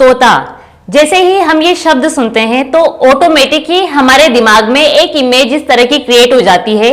तोता, जैसे ही हम ये शब्द सुनते हैं तो ऑटोमेटिक ही हमारे दिमाग में एक इमेज इस तरह की क्रिएट हो जाती है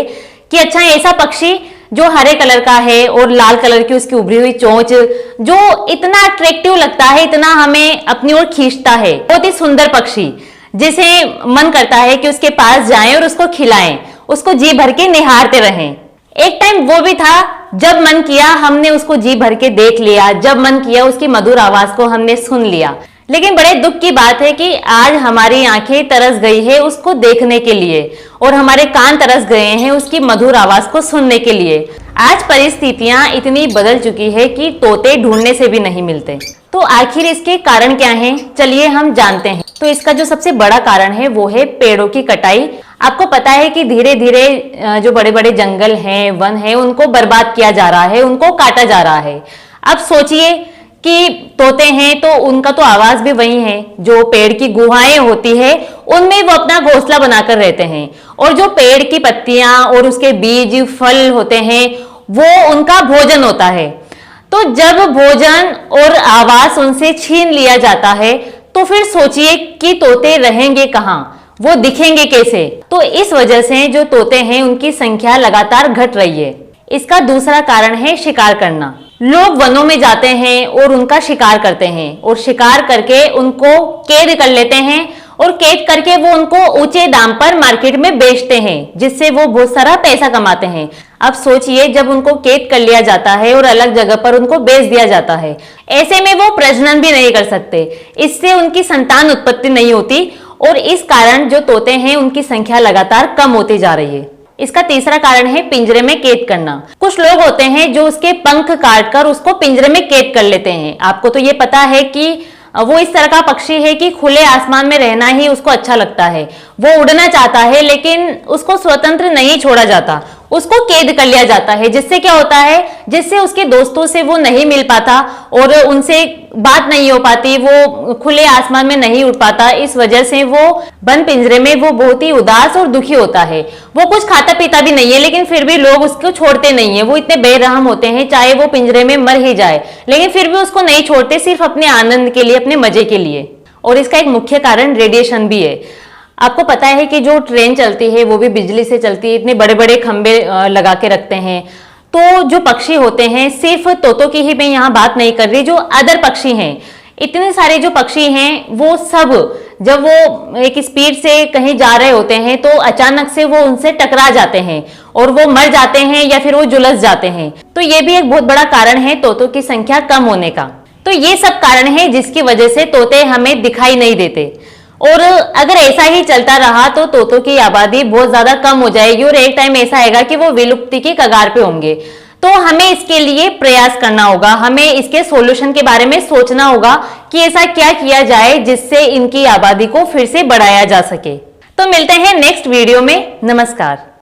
कि अच्छा ऐसा पक्षी जो हरे कलर का है और लाल कलर की उसकी उभरी हुई चोंच, जो इतना अट्रैक्टिव लगता है, इतना हमें अपनी ओर खींचता है, बहुत ही सुंदर पक्षी जिसे मन करता है कि उसके पास जाएं और उसको खिलाएं, उसको जी भर के निहारते रहें। एक टाइम वो भी था जब मन किया हमने उसको जी भर के देख लिया, जब मन किया उसकी मधुर आवाज को हमने सुन लिया। लेकिन बड़े दुख की बात है कि आज हमारी आंखें तरस गई है उसको देखने के लिए और हमारे कान तरस गए हैं उसकी मधुर आवाज को सुनने के लिए। आज परिस्थितियां इतनी बदल चुकी है कि तोते ढूंढने से भी नहीं मिलते। तो आखिर इसके कारण क्या हैं? चलिए हम जानते हैं। तो इसका जो सबसे बड़ा कारण है वो है पेड़ों की कटाई। आपको पता है कि धीरे धीरे जो बड़े बड़े जंगल हैं, वन हैं, उनको बर्बाद किया जा रहा है, उनको काटा जा रहा है। अब सोचिए कि तोते हैं तो उनका तो आवाज भी वही है, जो पेड़ की गुहाएं होती है उनमें वो अपना घोंसला बनाकर रहते हैं, और जो पेड़ की पत्तियां और उसके बीज फल होते हैं वो उनका भोजन होता है। तो जब भोजन और आवास उनसे छीन लिया जाता है तो फिर सोचिए कि तोते रहेंगे कहाँ, वो दिखेंगे कैसे? तो इस वजह से जो तोते हैं उनकी संख्या लगातार घट रही है। इसका दूसरा कारण है शिकार करना। लोग वनों में जाते हैं और उनका शिकार करते हैं और शिकार करके उनको कैद कर लेते हैं और कैद करके वो उनको ऊंचे दाम पर मार्केट में बेचते हैं, जिससे वो बहुत सारा पैसा कमाते हैं। अब सोचिए जब उनको कैद कर लिया जाता है और अलग जगह पर उनको बेच दिया जाता है, ऐसे में वो प्रजनन भी नहीं कर सकते, इससे उनकी संतान उत्पत्ति नहीं होती और इस कारण जो तोते हैं उनकी संख्या लगातार कम होती जा रही है। इसका तीसरा कारण है पिंजरे में कैद करना। कुछ लोग होते हैं जो उसके पंख काटकर उसको पिंजरे में कैद कर लेते हैं। आपको तो ये पता है कि वो इस तरह का पक्षी है कि खुले आसमान में रहना ही उसको अच्छा लगता है, वो उड़ना चाहता है लेकिन उसको स्वतंत्र नहीं छोड़ा जाता, उसको कैद कर लिया जाता है। जिससे क्या होता है, जिससे उसके दोस्तों से वो नहीं मिल पाता और उनसे बात नहीं हो पाती, वो खुले आसमान में नहीं उड़ पाता। इस वजह से वो बंद पिंजरे में वो बहुत ही उदास और दुखी होता है। वो कुछ खाता पीता भी नहीं है लेकिन फिर भी लोग उसको छोड़ते नहीं है। वो इतने बेरहम होते हैं, चाहे वो पिंजरे में मर ही जाए लेकिन फिर भी उसको नहीं छोड़ते, सिर्फ अपने आनंद के लिए, अपने मजे के लिए। और इसका एक मुख्य कारण रेडिएशन भी है। आपको पता है कि जो ट्रेन चलती है वो भी बिजली से चलती है, इतने बड़े बड़े खंबे लगा के रखते हैं। तो जो पक्षी होते हैं, सिर्फ तोतों की ही मैं यहाँ बात नहीं कर रही, जो अदर पक्षी हैं, इतने सारे जो पक्षी हैं वो सब जब वो एक स्पीड से कहीं जा रहे होते हैं तो अचानक से वो उनसे टकरा जाते हैं और वो मर जाते हैं या फिर वो झुलस जाते हैं। तो ये भी एक बहुत बड़ा कारण है तोतों की संख्या कम होने का। तो ये सब कारण है जिसकी वजह से तोते हमें दिखाई नहीं देते, और अगर ऐसा ही चलता रहा तो तोतों की आबादी बहुत ज्यादा कम हो जाएगी और एक टाइम ऐसा आएगा कि वो विलुप्ति की कगार पे होंगे। तो हमें इसके लिए प्रयास करना होगा, हमें इसके सॉल्यूशन के बारे में सोचना होगा कि ऐसा क्या किया जाए जिससे इनकी आबादी को फिर से बढ़ाया जा सके। तो मिलते हैं नेक्स्ट वीडियो में। नमस्कार।